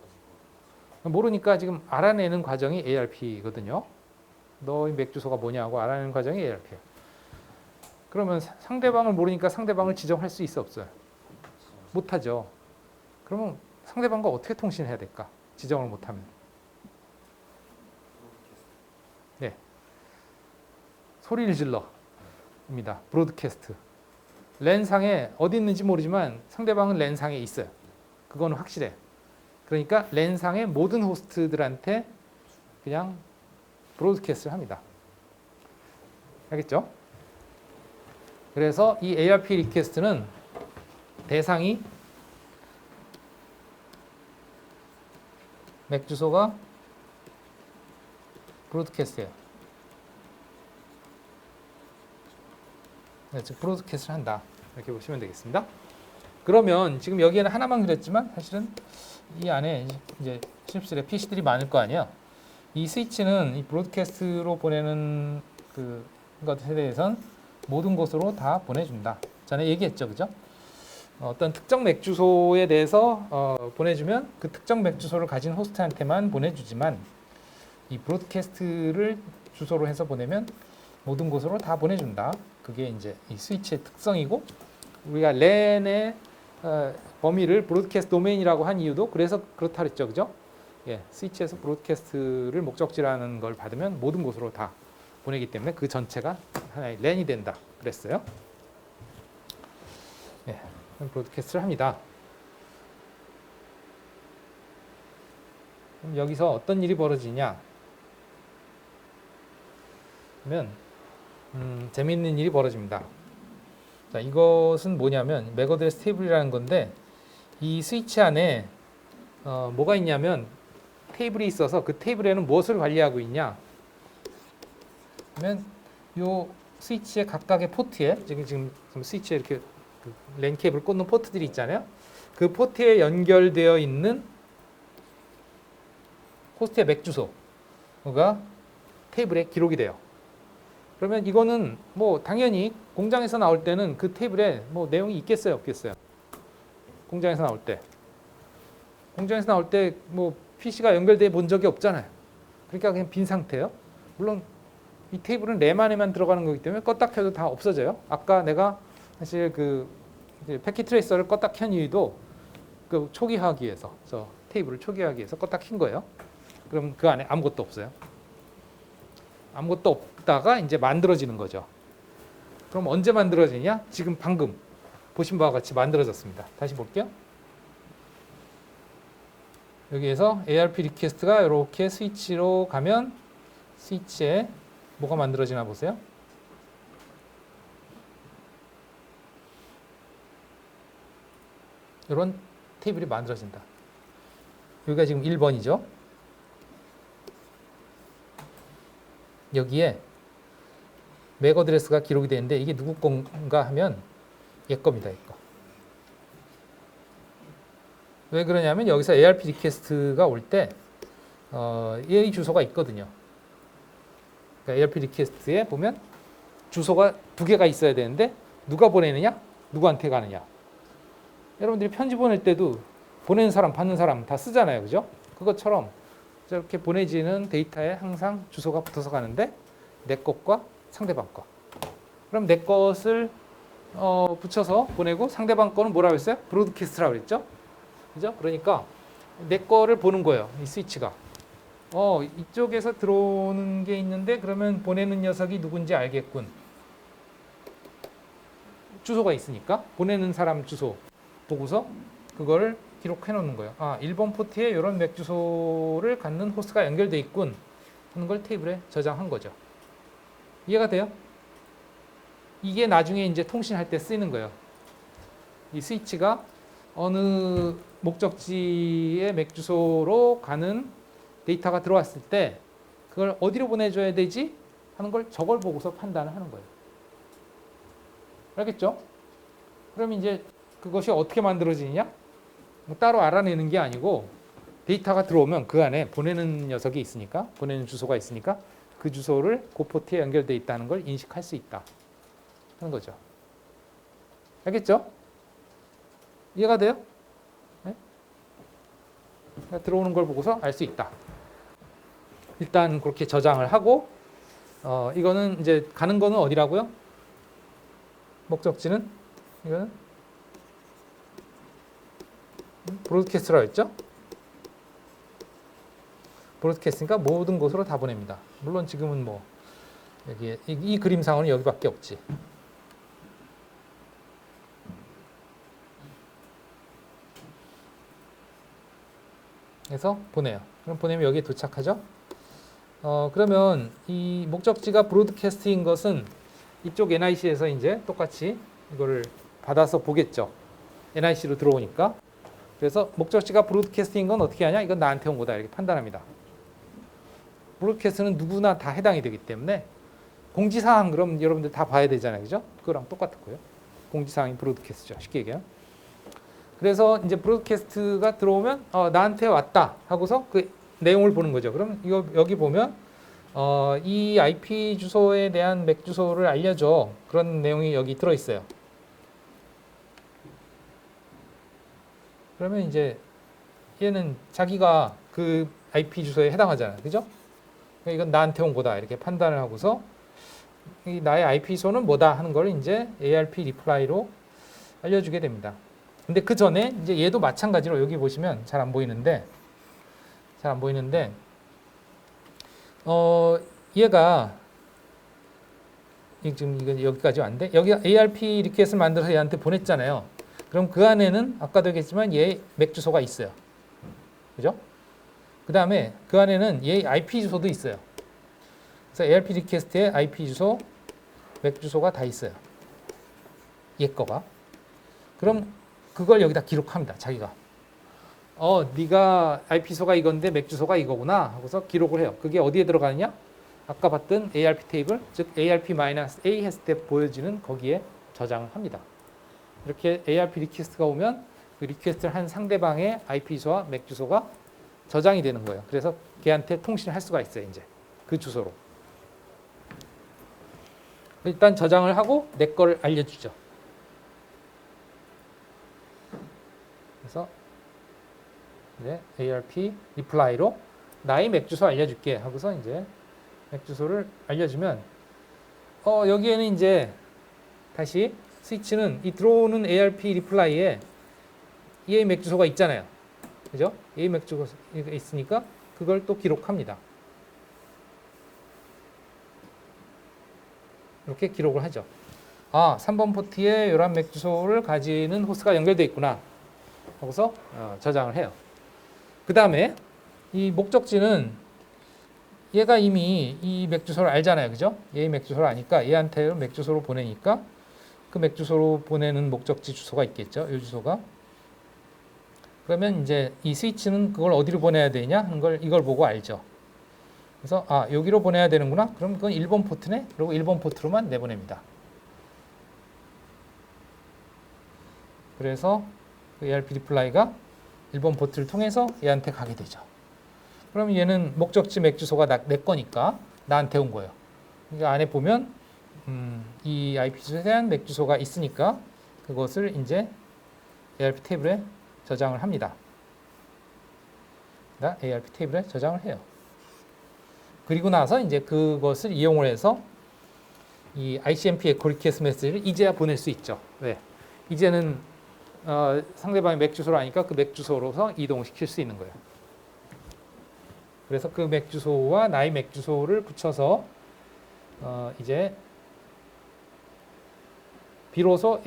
모르니까 지금 알아내는 과정이 ARP거든요. 너의 맥 주소가 뭐냐고 알아내는 과정이 ARP예요. 그러면 상대방을 모르니까 상대방을 지정할 수 있어, 없어요? 못하죠. 그러면 상대방과 어떻게 통신을 해야 될까? 지정을 못하면. 네. 소리를 질러입니다. 브로드캐스트. 랜상에 어디 있는지 모르지만 상대방은 랜상에 있어요. 그거는 확실해. 그러니까 랜상의 모든 호스트들한테 그냥 브로드캐스트를 합니다. 알겠죠? 그래서 이 ARP 리퀘스트는 대상이 맥 주소가 브로드캐스트예요. 네, 즉 브로드캐스트를 한다. 이렇게 보시면 되겠습니다. 그러면 지금 여기에는 하나만 그렸지만 사실은 이 안에 이제 실습실에 PC들이 많을 거 아니에요. 이 스위치는 이 브로드캐스트로 보내는 그 것에 대해서는 모든 곳으로 다 보내준다. 전에 얘기했죠, 그죠? 어떤 특정 맥 주소에 대해서 보내주면 그 특정 맥 주소를 가진 호스트한테만 보내주지만 이 브로드캐스트를 주소로 해서 보내면 모든 곳으로 다 보내준다. 그게 이제 이 스위치의 특성이고 우리가 랜의 범위를 브로드캐스트 도메인이라고 한 이유도 그래서 그렇다 그랬죠, 그죠? 예, 스위치에서 브로드캐스트를 목적지라는 걸 받으면 모든 곳으로 다 보내기 때문에 그 전체가 하나의 랜이 된다 그랬어요. 예, 브로드캐스트를 합니다. 그럼 여기서 어떤 일이 벌어지냐? 그러면 재미있는 일이 벌어집니다. 자, 이것은 뭐냐면 맥 어드레스 테이블이라는 건데 이 스위치 안에 뭐가 있냐면 테이블이 있어서 그 테이블에는 무엇을 관리하고 있냐? 그러면 요 스위치의 각각의 포트에 지금 스위치에 이렇게 랜 케이블 꽂는 포트들이 있잖아요. 그 포트에 연결되어 있는 호스트의 맥 주소가 테이블에 기록이 돼요. 그러면 이거는 뭐 당연히 공장에서 나올 때는 그 테이블에 뭐 내용이 있겠어요, 없겠어요? 공장에서 나올 때. 공장에서 나올 때 뭐 PC가 연결돼 본 적이 없잖아요. 그러니까 그냥 빈 상태예요. 물론 이 테이블은 램 안에만 들어가는 거기 때문에 껐다 켜도 다 없어져요. 아까 내가 사실 그 이제 패킷 트레이서를 껐다 켠 이유도 그 초기화하기 위해서, 저 테이블을 초기화하기 위해서 껐다 킨 거예요. 그럼 그 안에 아무것도 없어요. 아무것도 없다가 이제 만들어지는 거죠. 그럼 언제 만들어지냐? 지금 방금 보신 바와 같이 만들어졌습니다. 다시 볼게요. 여기에서 ARP 리퀘스트가 이렇게 스위치로 가면 스위치에 뭐가 만들어지나 보세요. 이런 테이블이 만들어진다. 여기가 지금 1번이죠. 여기에 맥 어드레스가 기록이 되는데 이게 누구 건가 하면 얘 겁니다. 얘 거. 왜 그러냐면 여기서 ARP 리퀘스트가 올 때 얘의 주소가 있거든요. 그러니까 ARP 리퀘스트에 보면 주소가 두 개가 있어야 되는데 누가 보내느냐? 누구한테 가느냐? 여러분들이 편지 보낼 때도 보내는 사람, 받는 사람 다 쓰잖아요. 그죠? 그것처럼 저렇게 보내지는 데이터에 항상 주소가 붙어서 가는데 내 것과 상대방 것. 그럼 내 것을 붙여서 보내고 상대방 거는 뭐라고 했어요? 브로드캐스트라고 그랬죠? 그죠? 그러니까 내 거를 보는 거예요. 이 스위치가. 이쪽에서 들어오는 게 있는데 그러면 보내는 녀석이 누군지 알겠군. 주소가 있으니까 보내는 사람 주소 보고서 그거를 기록해 놓는 거예요. 1번 포트에 이런 맥 주소를 갖는 호스트가 연결돼 있군 하는 걸 테이블에 저장한 거죠. 이해가 돼요? 이게 나중에 이제 통신할 때 쓰이는 거예요. 이 스위치가 어느 목적지의 맥 주소로 가는 데이터가 들어왔을 때 그걸 어디로 보내줘야 되지 하는 걸 저걸 보고서 판단을 하는 거예요. 알겠죠? 그럼 이제 그것이 어떻게 만들어지냐? 뭐 따로 알아내는 게 아니고 데이터가 들어오면 그 안에 보내는 녀석이 있으니까, 보내는 주소가 있으니까 그 주소를 그 포트에 연결되어 있다는 걸 인식할 수 있다 하는 거죠. 알겠죠? 이해가 돼요? 네? 들어오는 걸 보고서 알 수 있다. 일단 그렇게 저장을 하고 이거는 이제 가는 거는 어디라고요? 목적지는 이거는 브로드캐스트라고 했죠? 브로드캐스트니까 모든 곳으로 다 보냅니다. 물론 지금은 뭐 여기 이 그림상으로는 여기밖에 없지. 그래서 보내요. 그럼 보내면 여기에 도착하죠. 그러면 이 목적지가 브로드캐스트인 것은 이쪽 NIC에서 이제 똑같이 이거를 받아서 보겠죠. NIC로 들어오니까. 그래서 목적지가 브로드캐스트인 건 어떻게 하냐? 이건 나한테 온 거다 이렇게 판단합니다. 브로드캐스트는 누구나 다 해당이 되기 때문에 공지사항 그럼 여러분들 다 봐야 되잖아요. 그죠? 그거랑 똑같고요. 공지사항이 브로드캐스트죠. 쉽게 얘기해요. 그래서 이제 브로드캐스트가 들어오면 나한테 왔다 하고서 그 내용을 보는 거죠. 그럼 이거 여기 보면 이 IP 주소에 대한 맥 주소를 알려줘. 그런 내용이 여기 들어 있어요. 그러면 이제 얘는 자기가 그 IP 주소에 해당하잖아요. 그죠? 이건 나한테 온 거다. 이렇게 판단을 하고서 이 나의 IP 주소는 뭐다 하는 걸 이제 ARP 리플라이로 알려주게 됩니다. 근데 그 전에 이제 얘도 마찬가지로 여기 보시면 잘 안 보이는데 얘가 지금 이거 여기까지 왔는데 여기 ARP 리퀘스트를 만들어서 얘한테 보냈잖아요. 그럼 그 안에는 아까도 얘기했지만 얘 맥 주소가 있어요. 그죠? 그 다음에 그 안에는 얘 IP 주소도 있어요. 그래서 ARP 리퀘스트에 IP 주소, 맥 주소가 다 있어요. 얘 거가. 그럼 그걸 여기다 기록합니다. 자기가. 네가 IP 주소가 이건데 맥 주소가 이거구나 하고서 기록을 해요. 그게 어디에 들어가느냐? 아까 봤던 ARP 테이블, 즉 ARP-A 했을 때 보여지는 거기에 저장을 합니다. 이렇게 ARP 리퀘스트가 오면 그 리퀘스트를 한 상대방의 IP 주소와 맥 주소가 저장이 되는 거예요. 그래서 걔한테 통신을 할 수가 있어요. 이제 그 주소로. 일단 저장을 하고 내 거를 알려주죠. 그래서 이제 ARP reply로 나의 맥 주소 알려줄게 하고서 이제 맥 주소를 알려주면 여기에는 이제 다시 스위치는 이 들어오는 ARP reply에 얘의 맥 주소가 있잖아요. 그죠? 얘의 맥 주소가 있으니까 그걸 또 기록합니다. 이렇게 기록을 하죠. 3번 포트에 이런 맥 주소를 가지는 호스트가 연결되어 있구나 하고서 저장을 해요. 그 다음에 이 목적지는 얘가 이미 이 맥 주소를 알잖아요. 그죠? 얘의 맥 주소를 아니까 얘한테 맥 주소로 보내니까 그 맥 주소로 보내는 목적지 주소가 있겠죠. 이 주소가. 그러면 이제 이 스위치는 그걸 어디로 보내야 되냐 하는 걸 이걸 보고 알죠. 그래서 여기로 보내야 되는구나. 그럼 그건 1번 포트네. 그리고 1번 포트로만 내보냅니다. 그래서 그 ARP 리플라이가 1번 포트를 통해서 얘한테 가게 되죠. 그럼 얘는 목적지 맥 주소가 내 거니까 나한테 온 거예요. 그러니까 안에 보면 이 IP 주소에 대한 맥 주소가 있으니까 그것을 이제 ARP 테이블에 저장을 합니다. ARP 테이블에 저장을 해요. 그리고 나서 이제 그것을 이용을 해서 이 ICMP 에코 리퀘스트 메시지를 이제야 보낼 수 있죠. 왜? 이제는 상대방의 맥 주소를 아니까 그 맥 주소로서 이동시킬 수 있는 거예요. 그래서 그 맥 주소와 나의 맥 주소를 붙여서 이제 비로소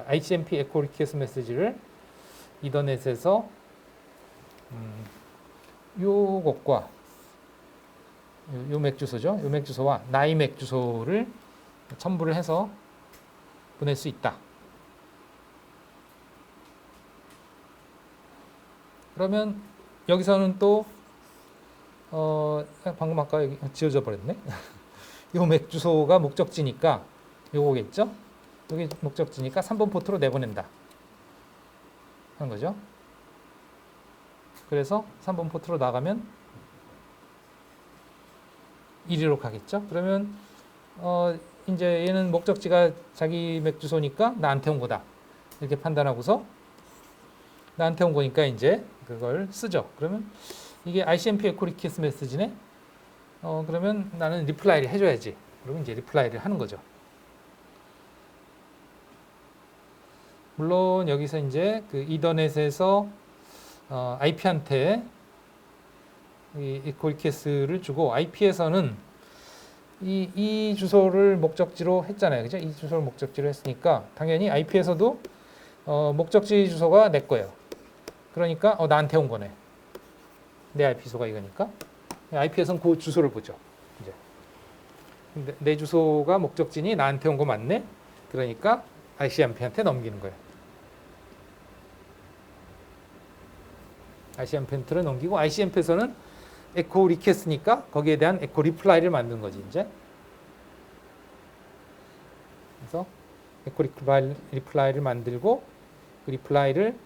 ICMP 에코 리퀘스트 메시지를 이더넷에서 요것과 요 맥 주소죠. 요 맥 주소와 나의 맥 주소를 첨부를 해서 보낼 수 있다. 그러면 여기서는 또 방금 아까 여기 지워져 버렸네. 요 맥 주소가 목적지니까 요거겠죠. 여기 목적지니까 3번 포트로 내보낸다 하는 거죠. 그래서 3번 포트로 나가면 이리로 가겠죠. 그러면 이제 얘는 목적지가 자기 맥 주소니까 나한테 온 거다 이렇게 판단하고서 나한테 온 거니까 이제 그걸 쓰죠. 그러면 이게 ICMP 에코 리퀘스트 메시지네. 그러면 나는 리플라이를 해줘야지. 그러면 이제 리플라이를 하는 거죠. 물론 여기서 이제 그 이더넷에서 IP한테 이 에코 리퀘스트를 주고 IP에서는 이 주소를 목적지로 했잖아요. 그죠? 이 주소를 목적지로 했으니까 당연히 IP에서도 목적지 주소가 내 거예요. 그러니까 나한테 온 거네. 내 IP 주소가 이거니까. IP에서는 그 주소를 보죠. 이제 근데 내 주소가 목적지니 나한테 온 거 맞네. 그러니까 ICMP한테 넘기는 거예요. ICMP한테 넘기고 ICMP에서는 에코 리퀘스트니까 거기에 대한 에코 리플라이를 만드는 거지 이제. 그래서 에코 리플라이를 만들고 그 리플라이를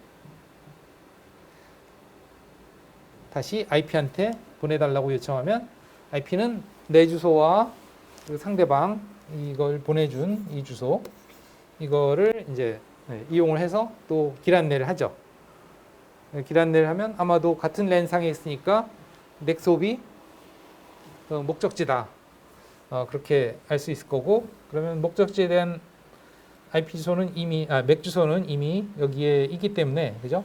다시 IP한테 보내달라고 요청하면 IP는 내 주소와 그 상대방 이걸 보내준 이 주소 이거를 이제 이용을 해서 또 길 안내를 하죠. 길 안내를 하면 아마도 같은 랜상에 있으니까 넥스홉이 목적지다. 그렇게 알 수 있을 거고 그러면 목적지에 대한 IP 주소는 이미 맥 주소는 이미 여기에 있기 때문에 그죠?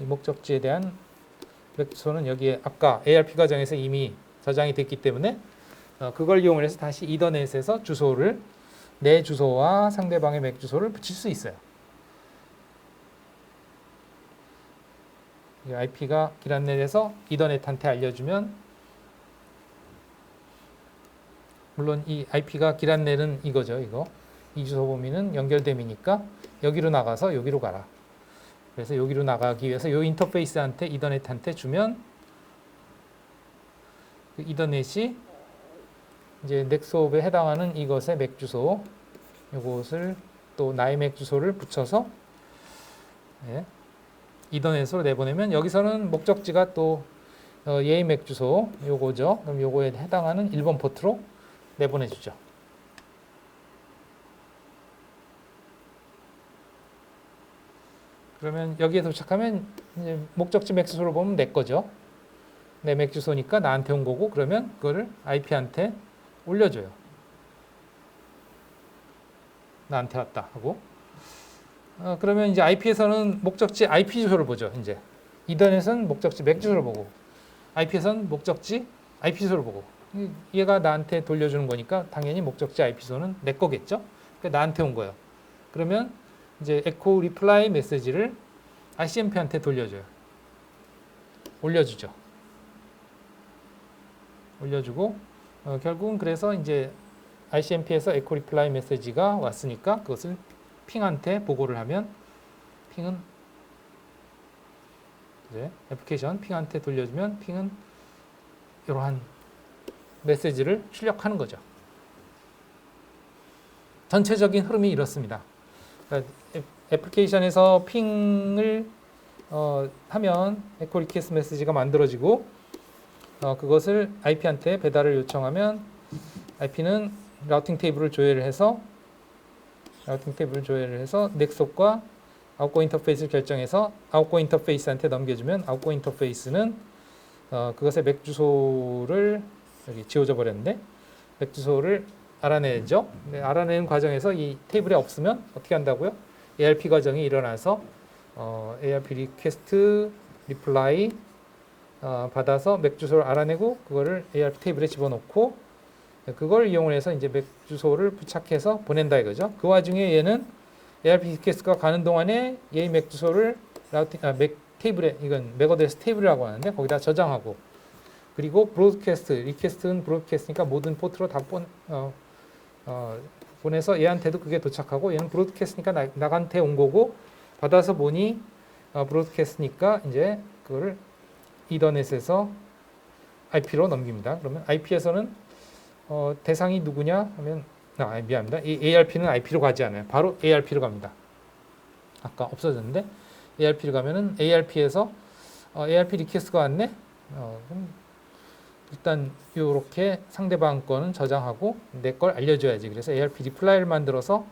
이 목적지에 대한 맥 주소는 여기에 아까 ARP 과정에서 이미 저장이 됐기 때문에 그걸 이용을 해서 다시 이더넷에서 주소를 내 주소와 상대방의 맥 주소를 붙일 수 있어요. 이 IP가 길 안내를 해서 이더넷한테 알려주면 물론 이 IP가 길 안내는 이거죠. 이 주소 범위는 연결됨이니까 여기로 나가서 여기로 가라. 그래서 여기로 나가기 위해서 이 인터페이스한테 이더넷한테 주면 그 이더넷이 이제 넥스홉에 해당하는 이것의 맥 주소 이것을 또 나의 맥 주소를 붙여서 이더넷으로 내보내면 여기서는 목적지가 또 얘의 맥 주소 요거죠. 그럼 요거에 해당하는 1번 포트로 내보내주죠. 그러면 여기에 도착하면 이제 목적지 맥 주소를 보면 내 거죠. 내 맥 주소니까 나한테 온 거고, 그러면 그거를 IP한테 올려줘요. 나한테 왔다 하고. 그러면 이제 IP에서는 목적지 IP 주소를 보죠. 이제 이더넷은 목적지 맥 주소를 보고, IP에서는 목적지 IP 주소를 보고. 얘가 나한테 돌려주는 거니까 당연히 목적지 IP 주소는 내 거겠죠. 그러니까 나한테 온 거예요. 그러면 이제 에코 리플라이 메시지를 ICMP한테 돌려줘요. 올려주죠. 올려주고 결국은 그래서 이제 ICMP에서 에코 리플라이 메시지가 왔으니까 그것을 핑한테 보고를 하면 핑은 이제 애플리케이션 핑한테 돌려주면 핑은 이러한 메시지를 출력하는 거죠. 전체적인 흐름이 이렇습니다. 그러니까 애플리케이션에서 핑을 하면 에코 리퀘스트 메시지가 만들어지고 그것을 IP한테 배달을 요청하면 IP는 라우팅 테이블을 조회를 해서 넥속과 아웃고 인터페이스를 결정해서 아웃고 인터페이스한테 넘겨주면 아웃고 인터페이스는 그것의 맥 주소를 여기 지워져 버렸는데 맥 주소를 알아내죠. 알아내는 과정에서 이 테이블에 없으면 어떻게 한다고요? ARP 과정이 일어나서 ARP 리퀘스트 리플라이 받아서 맥 주소를 알아내고 그거를 ARP 테이블에 집어넣고 그걸 이용해서 이제 맥 주소를 부착해서 보낸다 이거죠. 그 와중에 얘는 ARP 리퀘스트가 가는 동안에 얘의 맥 주소를 맥 테이블에, 이건 맥 어드레스 테이블이라고 하는데 거기다 저장하고, 그리고 브로드캐스트, 리퀘스트는 브로드캐스트니까 모든 포트로 다 보내서 얘한테도 그게 도착하고, 얘는 브로드캐스트니까 나한테 온 거고, 받아서 보니 브로드캐스트니까 이제 그거를 이더넷에서 IP로 넘깁니다. 그러면 IP에서는 대상이 누구냐 하면 미안합니다. 이 ARP는 IP로 가지 않아요. 바로 ARP로 갑니다. 아까 없어졌는데 ARP로 가면은 ARP에서 ARP 리퀘스트가 왔네. 그럼 일단 이렇게 상대방 거는 저장하고 내 걸 알려줘야지. 그래서 ARP 리플라이를 만들어서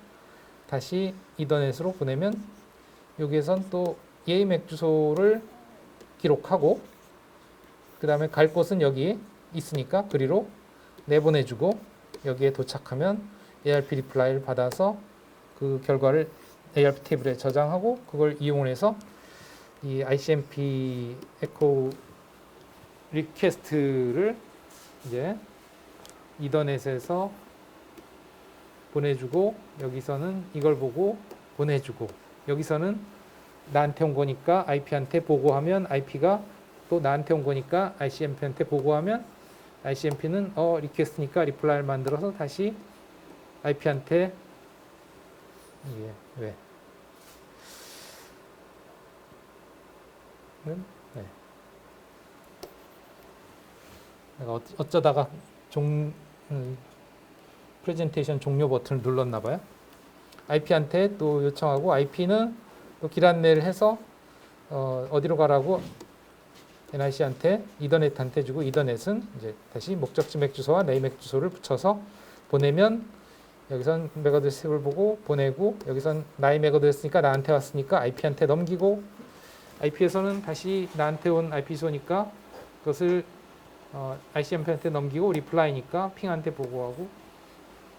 다시 이더넷으로 보내면 여기에선 또 얘의 맥 주소를 기록하고 그 다음에 갈 곳은 여기 있으니까 그리로 내보내주고 여기에 도착하면 ARP 리플라이를 받아서 그 결과를 ARP 테이블에 저장하고 그걸 이용해서 이 ICMP 에코 리퀘스트를 이제 이더넷에서 보내주고 여기서는 이걸 보고 보내주고 여기서는 나한테 온 거니까 IP한테 보고하면 IP가 또 나한테 온 거니까 ICMP한테 보고하면 ICMP는 리퀘스트니까 리플라이를 만들어서 다시 IP한테 이게 왜? 네. 내가 어쩌다가 프레젠테이션 종료 버튼을 눌렀나 봐요. IP한테 또 요청하고 IP는 또 길 안내를 해서 어디로 가라고 NIC한테 이더넷한테 주고 이더넷은 이제 다시 목적지 맥 주소와 내 맥 주소를 붙여서 보내면 여기선 맥 어드레스를 보고 보내고 여기선 나의 맥 어드레스니까 나한테 왔으니까 IP한테 넘기고 IP에서는 다시 나한테 온 IP 주소니까 그것을 ICMP한테 넘기고 리플라이니까 핑한테 보고하고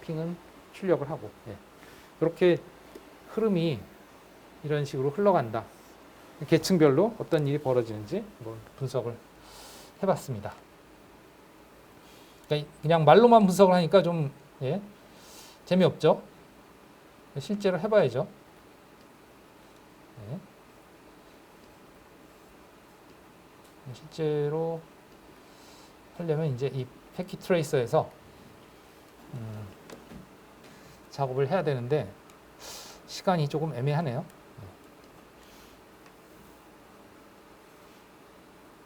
핑은 출력을 하고 이렇게 흐름이 이런 식으로 흘러간다. 계층별로 어떤 일이 벌어지는지 한번 분석을 해봤습니다. 그러니까 그냥 말로만 분석을 하니까 좀 재미없죠. 실제로 해봐야죠. 실제로 하려면 이제 이 패킷 트레이서에서 작업을 해야 되는데 시간이 조금 애매하네요.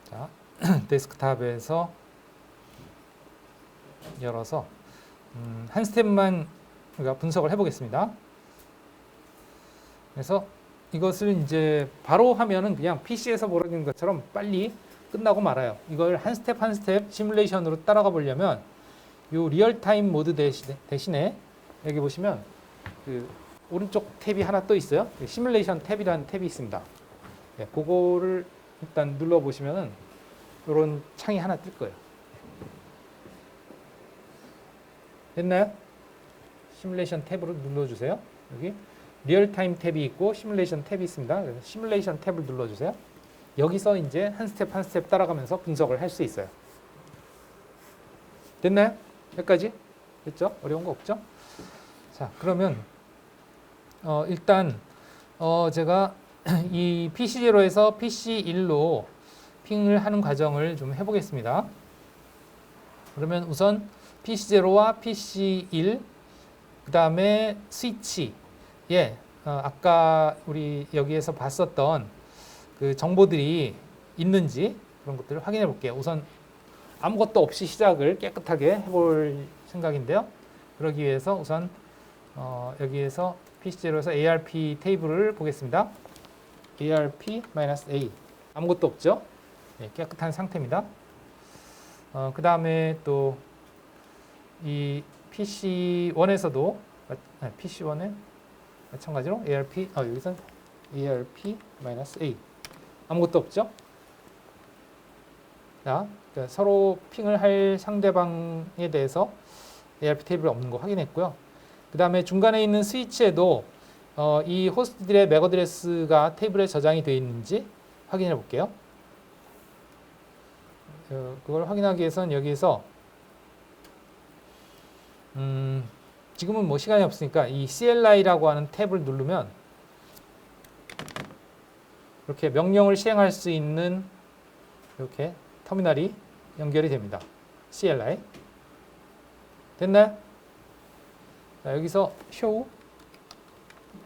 자, 데스크탑에서 열어서 한 스텝만 우리가 분석을 해보겠습니다. 그래서 이것을 이제 바로 하면은 그냥 PC에서 벌어지는 것처럼 빨리 끝나고 말아요. 이걸 한 스텝 한 스텝 시뮬레이션으로 따라가 보려면 요 리얼타임 모드 대신에 여기 보시면 그 오른쪽 탭이 하나 또 있어요. 시뮬레이션 탭이라는 탭이 있습니다. 네, 그거를 일단 눌러 보시면은 이런 창이 하나 뜰 거예요. 됐나요? 시뮬레이션 탭으로 눌러주세요. 여기 리얼타임 탭이 있고 시뮬레이션 탭이 있습니다. 그래서 시뮬레이션 탭을 눌러주세요. 여기서 이제 한 스텝 한 스텝 따라가면서 분석을 할 수 있어요. 됐나요? 여기까지? 됐죠? 어려운 거 없죠? 자, 그러면 일단 제가 이 PC0에서 PC1로 핑을 하는 과정을 좀 해보겠습니다. 그러면 우선 PC0와 PC1 그 다음에 스위치 아까 우리 여기에서 봤었던 그 정보들이 있는지 그런 것들을 확인해 볼게요. 우선 아무것도 없이 시작을 깨끗하게 해볼 생각인데요. 그러기 위해서 우선 여기에서 PC0에서 ARP 테이블을 보겠습니다. ARP-A 아무것도 없죠? 네, 깨끗한 상태입니다. 그 다음에 또 이 PC1에서도 PC1에 마찬가지로 여기선 ARP-A 아무것도 없죠? 자, 그러니까 서로 핑을 할 상대방에 대해서 ARP 테이블이 없는 거 확인했고요. 그 다음에 중간에 있는 스위치에도 이 호스트들의 맥 어드레스가 테이블에 저장이 되어 있는지 확인해 볼게요. 그걸 확인하기 위해서는 여기에서 지금은 뭐 시간이 없으니까 이 CLI라고 하는 탭을 누르면 이렇게 명령을 실행할 수 있는 이렇게 터미널이 연결이 됩니다. CLI 됐나요? 자, 여기서 show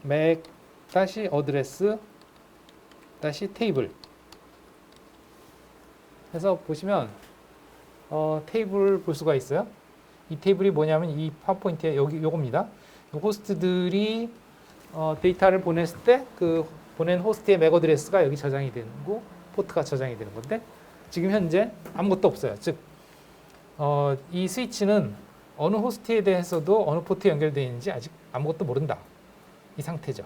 mac address table 해서 보시면 테이블 볼 수가 있어요. 이 테이블이 뭐냐면 이 파워포인트에 요겁니다. 호스트들이 데이터를 보냈을 때 그 보낸 호스트의 맥 어드레스가 여기 저장이 되는 거, 포트가 저장이 되는 건데 지금 현재 아무것도 없어요. 즉, 이 스위치는 어느 호스트에 대해서도 어느 포트에 연결되어 있는지 아직 아무것도 모른다. 이 상태죠.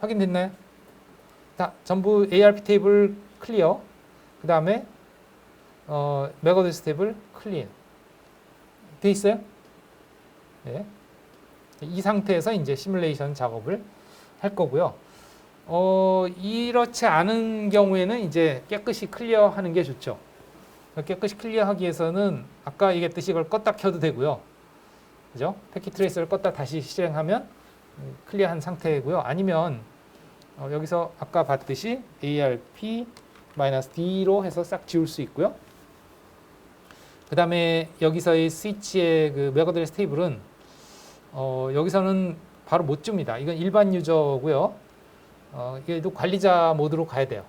확인됐나요? 자, 전부 ARP 테이블 클리어. 그 다음에 맥 어드레스 테이블 클리어. 돼 있어요? 네. 이 상태에서 이제 시뮬레이션 작업을 할 거고요. 이렇지 않은 경우에는 이제 깨끗이 클리어하는 게 좋죠. 깨끗이 클리어하기 위해서는 아까 얘기했듯이 이걸 껐다 켜도 되고요. 그죠? 패킷 트레이서를 껐다 다시 실행하면 클리어한 상태고요. 아니면 여기서 아까 봤듯이 ARP-D로 해서 싹 지울 수 있고요. 그 다음에 여기서의 스위치의 그 맥 어드레스 테이블은 여기서는 바로 못 줍니다. 이건 일반 유저고요. 이게도 관리자 모드로 가야 돼요.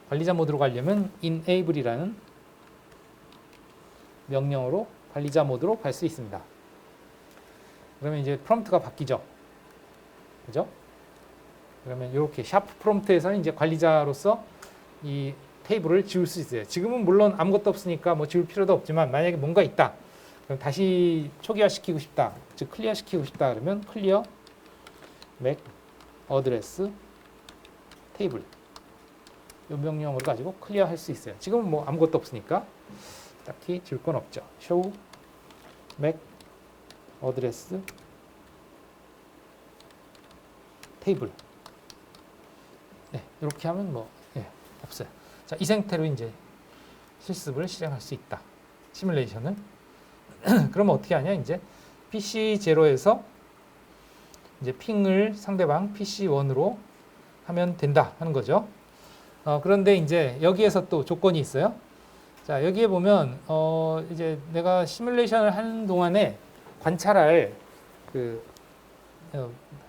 관리자 모드로 가려면 enable이라는 명령으로 관리자 모드로 갈 수 있습니다. 그러면 이제 프롬프트가 바뀌죠. 그죠? 그러면 이렇게 샤프 프롬프트에서는 이제 관리자로서 이 테이블을 지울 수 있어요. 지금은 물론 아무것도 없으니까 뭐 지울 필요도 없지만 만약에 뭔가 있다. 그럼 다시 초기화시키고 싶다. 즉 클리어시키고 싶다. 그러면 클리어 맥 어드레스 테이블 이 명령으로 가지고 클리어할 수 있어요. 지금은 뭐 아무것도 없으니까 딱히 지울 건 없죠. show 맥 어드레스 테이블 네, 이렇게 하면 뭐 없어요. 자, 이 상태로 이제 실습을 실행할 수 있다. 시뮬레이션을. 그러면 어떻게 하냐? 이제 PC0에서 이제 핑을 상대방 PC1으로 하면 된다 하는 거죠. 그런데 이제 여기에서 또 조건이 있어요. 자, 여기에 보면 이제 내가 시뮬레이션을 하는 동안에 관찰할 그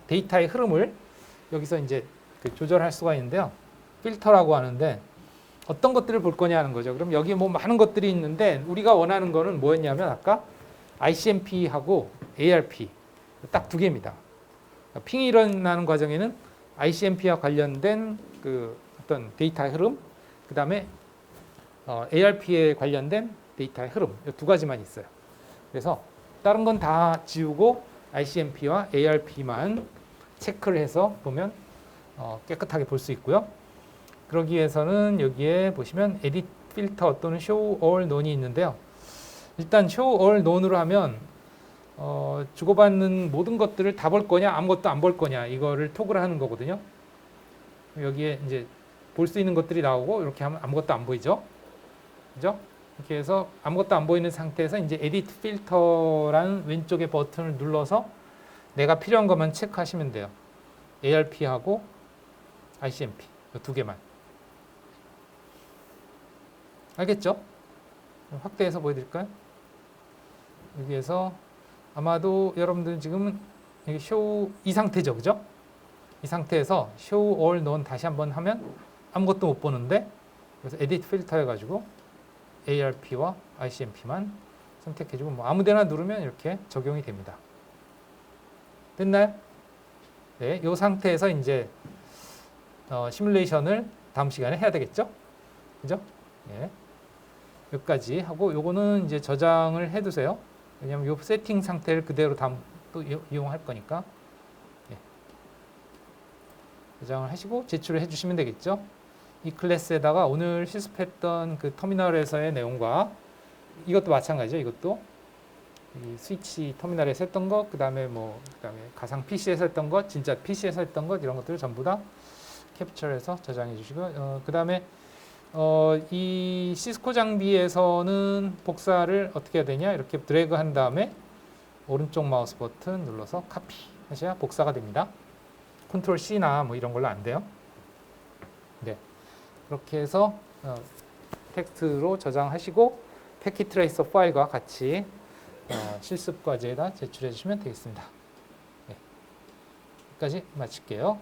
데이터의 흐름을 여기서 이제 그 조절할 수가 있는데요. 필터라고 하는데 어떤 것들을 볼 거냐 하는 거죠. 그럼 여기에 뭐 많은 것들이 있는데 우리가 원하는 거는 뭐였냐면 아까 ICMP하고 ARP 딱 두 개입니다. 핑이 일어나는 과정에는 ICMP와 관련된 그 어떤 데이터의 흐름, 그 다음에 ARP에 관련된 데이터의 흐름 이 두 가지만 있어요. 그래서 다른 건 다 지우고 ICMP와 ARP만 체크를 해서 보면 깨끗하게 볼 수 있고요. 그러기 위해서는 여기에 보시면 Edit 필터 또는 Show All None이 있는데요. 일단 Show All None으로 하면 주고받는 모든 것들을 다 볼 거냐 아무것도 안 볼 거냐 이거를 토글을 하는 거거든요. 여기에 이제 볼 수 있는 것들이 나오고 이렇게 하면 아무것도 안 보이죠. 그죠? 이렇게 해서 아무것도 안 보이는 상태에서 이제 Edit Filter라는 왼쪽의 버튼을 눌러서 내가 필요한 것만 체크하시면 돼요. ARP하고 ICMP 이 두 개만. 알겠죠? 확대해서 보여드릴까요? 여기에서 아마도 여러분들 지금 이게 쇼 이 상태죠, 그죠? 이 상태에서 Show All None 다시 한번 하면 아무것도 못 보는데 그래서 Edit 필터 해가지고 ARP와 ICMP만 선택해주고 뭐 아무데나 누르면 이렇게 적용이 됩니다. 됐나요? 네, 이 상태에서 이제 시뮬레이션을 다음 시간에 해야 되겠죠? 그죠? 예. 여기까지 하고 요거는 이제 저장을 해두세요. 왜냐하면 요 세팅 상태를 그대로 다음 또 이용할 거니까. 예. 저장을 하시고 제출을 해주시면 되겠죠. 이 클래스에다가 오늘 실습했던 그 터미널에서의 내용과 이것도 마찬가지죠. 이것도 이 스위치 터미널에서 했던 것, 그다음에 가상 PC에서 했던 것, 진짜 PC에서 했던 것 이런 것들을 전부 다 캡처해서 저장해 주시고 그다음에 이 시스코 장비에서는 복사를 어떻게 해야 되냐 이렇게 드래그 한 다음에 오른쪽 마우스 버튼 눌러서 카피 하셔야 복사가 됩니다. 컨트롤 C나 뭐 이런 걸로 안 돼요. 네, 그렇게 해서 텍스트로 저장하시고 패킷 트레이서 파일과 같이 실습 과제에다 제출해 주시면 되겠습니다. 네, 여기까지 마칠게요.